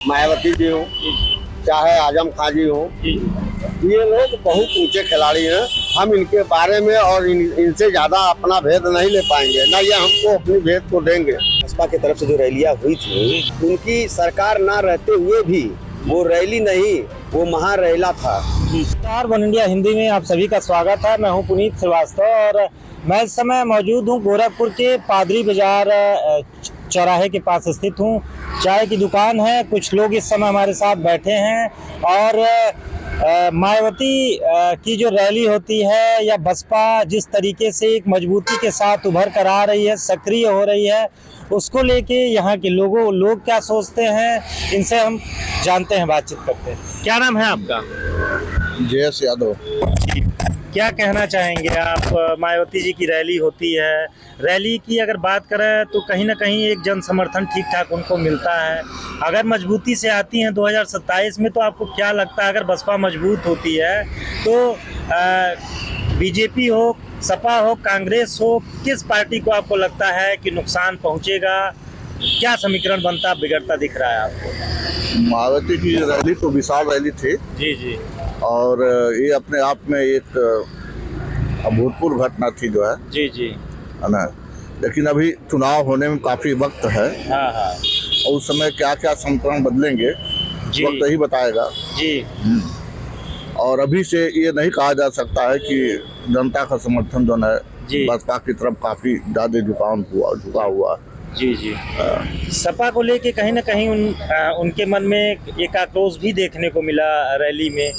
मायावती जी हो, चाहे आजम खां जी हो, ये लोग बहुत ऊंचे खिलाड़ी हैं। हम इनके बारे में और इनसे ज्यादा अपना भेद नहीं ले पाएंगे, ना ये हमको अपनी भेद को देंगे। बसपा की तरफ से जो रैलियां हुई थी, उनकी सरकार ना रहते हुए भी वो रैली नहीं, वो महारैला था। नमस्कार, वन इंडिया हिंदी में आप सभी का स्वागत है। मैं हूं पुनीत श्रीवास्तव और मैं इस समय मौजूद हूं गोरखपुर के पादरी बाजार चौराहे के पास स्थित हूं। चाय की दुकान है, कुछ लोग इस समय हमारे साथ बैठे हैं और मायावती की जो रैली होती है या बसपा जिस तरीके से एक मजबूती के साथ उभर कर आ रही है, सक्रिय हो रही है, उसको लेके यहाँ के लोग क्या सोचते हैं, इनसे हम जानते हैं, बातचीत करते हैं। क्या नाम है आपका? जयेश यादव। क्या कहना चाहेंगे आप? मायावती जी की रैली होती है, रैली की अगर बात करें तो कहीं ना कहीं एक जन समर्थन ठीक ठाक उनको मिलता है। अगर मजबूती से आती हैं 2027 में, तो आपको क्या लगता है अगर बसपा मजबूत होती है तो बीजेपी हो, सपा हो, कांग्रेस हो, किस पार्टी को आपको लगता है कि नुकसान पहुंचेगा? क्या समीकरण बनता बिगड़ता दिख रहा है आपको? मायावती की रैली तो विशाल रैली थी जी जी और ये अपने आप में एक अभूतपूर्व घटना थी जो है जी ना। लेकिन अभी चुनाव होने में काफ़ी वक्त है। हाँ हाँ और उस समय क्या क्या समीकरण बदलेंगे जी वक्त ही बताएगा। जी और अभी से ये नहीं कहा जा सकता है कि जनता का समर्थन जो है जी। बसपा की तरफ काफ़ी ज़्यादा झुका हुआ। जी जी सपा को लेके कहीं ना कहीं उनके मन में एक आक्रोश भी देखने को मिला रैली में।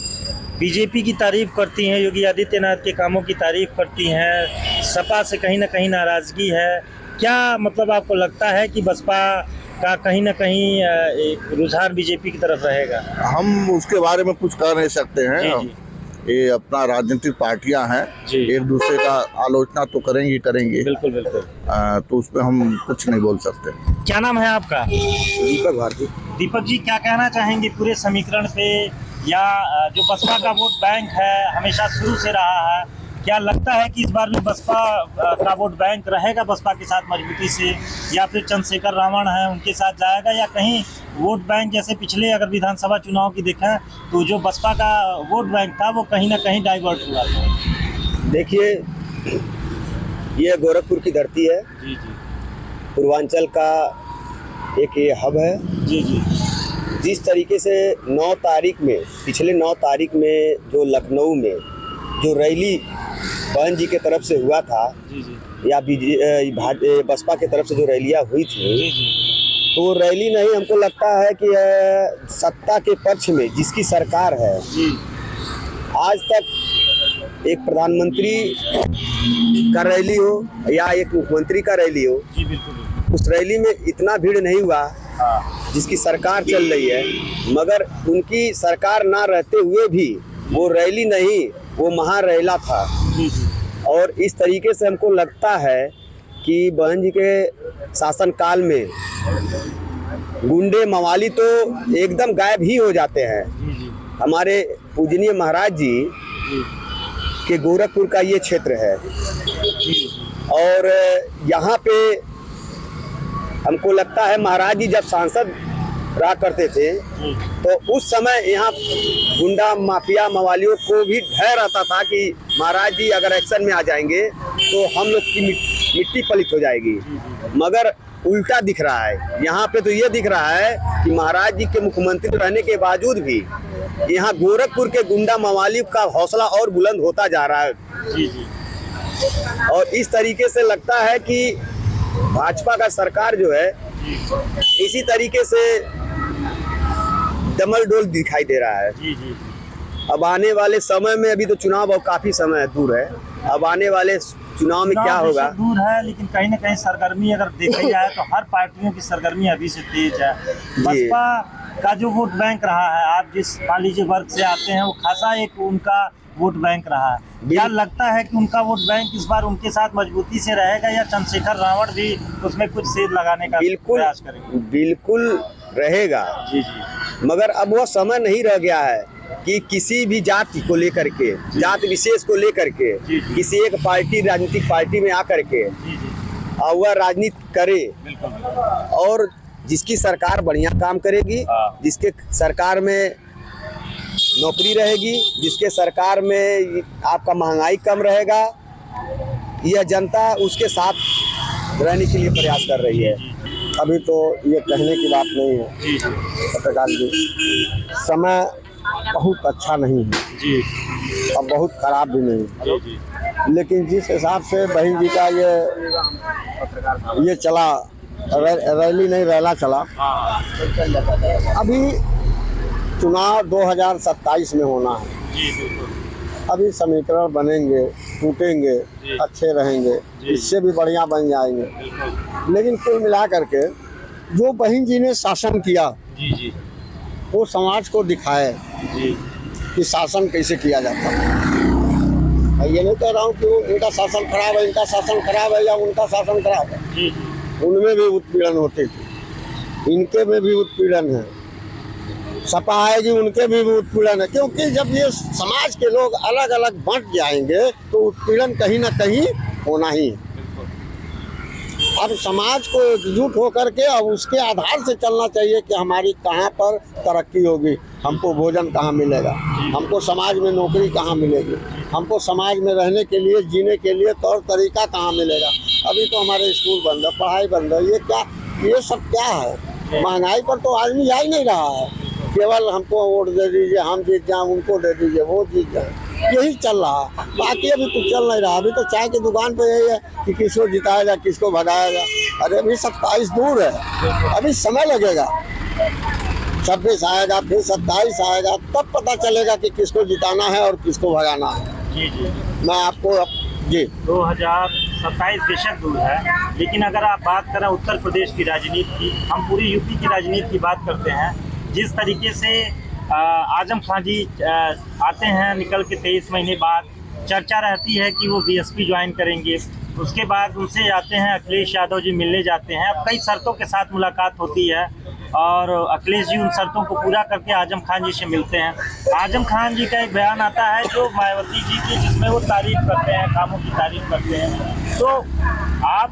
बीजेपी की तारीफ करती हैं, योगी आदित्यनाथ के कामों की तारीफ करती हैं, सपा से कहीं ना कहीं नाराजगी है। क्या मतलब आपको लगता है कि बसपा का कहीं ना कहीं एक रुझान बीजेपी की तरफ रहेगा? हम उसके बारे में कुछ कह नहीं सकते हैं। जी जी ये अपना राजनीतिक पार्टियां हैं, एक दूसरे का आलोचना तो करेंगी। बिल्कुल बिल्कुल। तो उसमें हम कुछ नहीं बोल सकते। क्या नाम है आपका? दीपक भारती। दीपक जी, क्या कहना चाहेंगे पूरे समीकरण पे, या जो बसपा का वोट बैंक है हमेशा शुरू से रहा है, क्या लगता है कि इस बार भी बसपा का वोट बैंक रहेगा बसपा के साथ मजबूती से, या फिर चंद्रशेखर रावण है उनके साथ जाएगा, या कहीं वोट बैंक जैसे पिछले अगर विधानसभा चुनाव की देखें तो जो बसपा का वोट बैंक था वो कहीं ना कहीं डाइवर्ट हुआ था? देखिए, ये गोरखपुर की धरती है, जी जी पूर्वांचल का एक ये हब है। जी जी जिस तरीके से 9 तारीख में, पिछले 9 तारीख में जो लखनऊ में जो रैली बहन जी के तरफ से हुआ था, जी जी या बसपा के तरफ से जो रैलियां हुई थी, जी जी तो रैली नहीं, हमको लगता है कि सत्ता के पक्ष में जिसकी सरकार है, जी आज तक एक प्रधानमंत्री का रैली हो या एक मुख्यमंत्री का रैली हो, जी बिल्कुल। उस रैली में इतना भीड़ नहीं हुआ हाँ जिसकी सरकार चल रही है। मगर उनकी सरकार ना रहते हुए भी वो रैली नहीं, वो महारैला था। जी जी और इस तरीके से हमको लगता है कि बहन जी के शासनकाल में गुंडे मवाली तो एकदम गायब ही हो जाते हैं। जी जी हमारे पूजनीय महाराज जी के गोरखपुर का ये क्षेत्र है और यहाँ पे हमको लगता है महाराज जी जब सांसद रहा करते थे तो उस समय यहाँ गुंडा माफिया मवालियों को भी भय रहता था कि महाराज जी अगर एक्शन में आ जाएंगे तो हम लोग की मिट्टी पलित हो जाएगी। मगर उल्टा दिख रहा है यहाँ पे। तो ये दिख रहा है कि महाराज जी के मुख्यमंत्री रहने के बावजूद भी यहाँ गोरखपुर के गुंडा मवाली का हौसला और बुलंद होता जा रहा है। जी जी और इस तरीके से लगता है कि भाजपा का सरकार जो है इसी तरीके से डमल डोल दिखाई दे रहा है। जी जी अब आने वाले समय में, अभी तो चुनाव और काफी समय दूर है, अब आने वाले चुनाव में क्या होगा दूर है, लेकिन कहीं ना कहीं सरगर्मी अगर देखी जाए तो हर पार्टियों की सरगर्मी अभी से तेज है। बसपा का जो वोट बैंक रहा है, आप जिस मान लीजिए वर्ग से आते हैं, वो खासा एक उनका वोट बैंक रहा है। क्या लगता है कि उनका वोट बैंक इस बार उनके साथ मजबूती से रहेगा, या चंद्रशेखर रावण भी उसमें कुछ सेध लगाने का प्रयास करेंगे? बिल्कुल रहेगा। जी जी मगर अब वह समय नहीं रह गया है कि किसी भी जाति को लेकर के, जात विशेष को लेकर के किसी एक पार्टी, राजनीतिक पार्टी में आकर के और वह राजनीति करे। और जिसकी सरकार बढ़िया काम करेगी, जिसके सरकार में नौकरी रहेगी, जिसके सरकार में आपका महंगाई कम रहेगा, यह जनता उसके साथ रहने के लिए प्रयास कर रही है। अभी तो ये कहने की बात नहीं है पत्रकार जी, समय बहुत अच्छा नहीं है जी और बहुत खराब भी नहीं है, जी लेकिन जिस हिसाब से बहन जी का ये चला रैली नहीं रैला चला, अभी चुनाव 2027 में होना है। अभी समीकरण बनेंगे, टूटेंगे, अच्छे रहेंगे, इससे भी बढ़िया बन जाएंगे। लेकिन कुल मिला करके जो बहन जी ने शासन किया वो समाज को दिखाए कि शासन कैसे किया जाता है। ये नहीं कह रहा हूँ कि इनका शासन खराब है, इनका शासन खराब है या उनका शासन खराब है। उनमें भी उत्पीड़न होती थी, इनके में भी उत्पीड़न है, सपा आएगी उनके भी उत्पीड़न है, क्योंकि जब ये समाज के लोग अलग अलग बंट जाएंगे तो उत्पीड़न कहीं ना कहीं होना ही है। अब समाज को एकजुट होकर के अब उसके आधार से चलना चाहिए कि हमारी कहाँ पर तरक्की होगी, हमको भोजन कहाँ मिलेगा, हमको समाज में नौकरी कहाँ मिलेगी, हमको समाज में रहने के लिए, जीने के लिए तौर तरीका कहाँ मिलेगा। अभी तो हमारे स्कूल बंद है, पढ़ाई बंद है, ये सब क्या है? महंगाई पर तो आदमी जा ही नहीं रहा है, केवल हमको वोट दे दीजिए, हम जीत जाएं, उनको दे दीजिए, वो जीत जाए, यही चल रहा। बाकी अभी कुछ चल नहीं रहा। अभी तो चाय की दुकान पे यही है कि किसको जिताया जाए, किसको भगाया जाए। अरे अभी 27 दूर है, अभी समय लगेगा। 26 आएगा, फिर 27 आएगा, तब पता चलेगा कि किसको जिताना है और किसको भगाना है। जी मैं आपको जी 2027 बेशक दूर है, लेकिन अगर आप बात करें उत्तर प्रदेश की राजनीति की, हम पूरी यूपी की राजनीति की बात करते हैं। जिस तरीके से आजम खान जी आते हैं निकल के 23 महीने बाद, चर्चा रहती है कि वो बीएसपी ज्वाइन करेंगे। उसके बाद उनसे जाते हैं अखिलेश यादव जी, मिलने जाते हैं। अब कई शर्तों के साथ मुलाकात होती है और अखिलेश जी उन शर्तों को पूरा करके आजम खान जी से मिलते हैं। आजम खान जी का एक बयान आता है जो मायावती जी की, जिसमें वो तारीफ करते हैं, कामों की तारीफ करते हैं। तो आप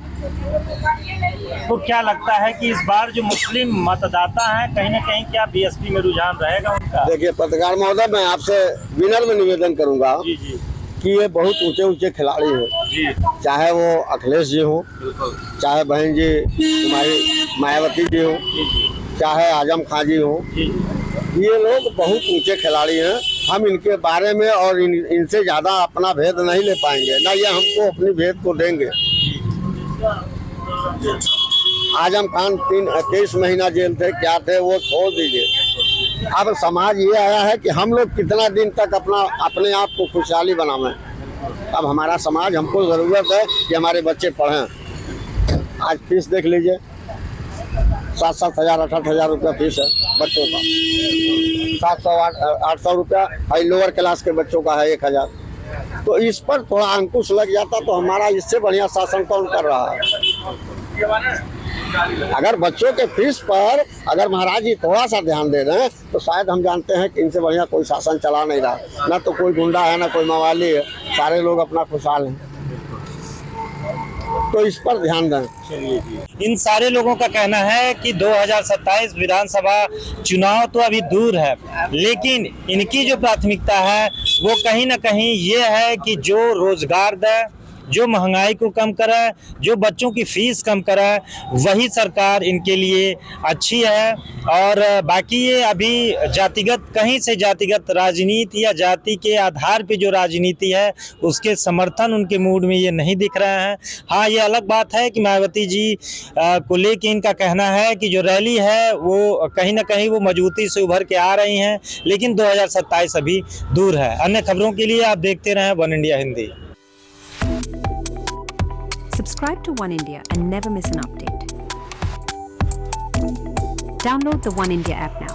तो क्या लगता है कि इस बार जो मुस्लिम मतदाता हैं, कहीं ना कहीं क्या बीएसपी में रुझान रहेगा उनका? देखिए पत्रकार महोदय, मैं आपसे विनम्र में निवेदन करूंगा कि ये बहुत ऊंचे ऊंचे खिलाड़ी हैं, चाहे वो अखिलेश जी हो, चाहे बहन जी हमारी मायावती जी हो, चाहे आजम खान जी हो, ये लोग बहुत ऊंचे खिलाड़ी हैं। हम इनके बारे में और इनसे ज़्यादा अपना भेद नहीं ले पाएंगे, ना ये हमको अपनी भेद को देंगे। आजम खान 23 महीना जेल थे, क्या थे, वो छोड़ दीजिए। अब समाज ये आया है कि हम लोग कितना दिन तक अपने आप को खुशहाली बनावें। अब हमारा समाज, हमको ज़रूरत है कि हमारे बच्चे पढ़ें। आज फीस देख लीजिए, 7-7 हज़ार 8-8 हज़ार रुपया फीस है बच्चों का, 700-800 रुपया हाई लोअर क्लास के बच्चों का है 1000। तो इस पर थोड़ा अंकुश लग जाता तो हमारा इससे बढ़िया शासन कौन कर रहा है। अगर बच्चों के फीस पर अगर महाराज जी थोड़ा सा ध्यान दे रहे हैं तो शायद हम जानते हैं कि इनसे बढ़िया कोई शासन चला नहीं रहा। ना तो कोई गुंडा है, ना कोई मवाली है, सारे लोग अपना खुशहाल हैं। तो इस पर ध्यान दें। इन सारे लोगों का कहना है कि 2027 विधानसभा चुनाव तो अभी दूर है, लेकिन इनकी जो प्राथमिकता है वो कहीं ना कहीं ये है कि जो रोजगार दे, जो महंगाई को कम करे, जो बच्चों की फीस कम करे, वही सरकार इनके लिए अच्छी है। और बाकी ये अभी जातिगत, कहीं से जातिगत राजनीति या जाति के आधार पे जो राजनीति है उसके समर्थन उनके मूड में ये नहीं दिख रहे हैं। हाँ, ये अलग बात है कि मायावती जी को लेके इनका कहना है कि जो रैली है वो कहीं ना कहीं वो मजबूती से उभर के आ रही हैं, लेकिन 2027 अभी दूर है। अन्य खबरों के लिए आप देखते रहें one India Hindi. Subscribe to One India and never miss an update. Download the One India app now.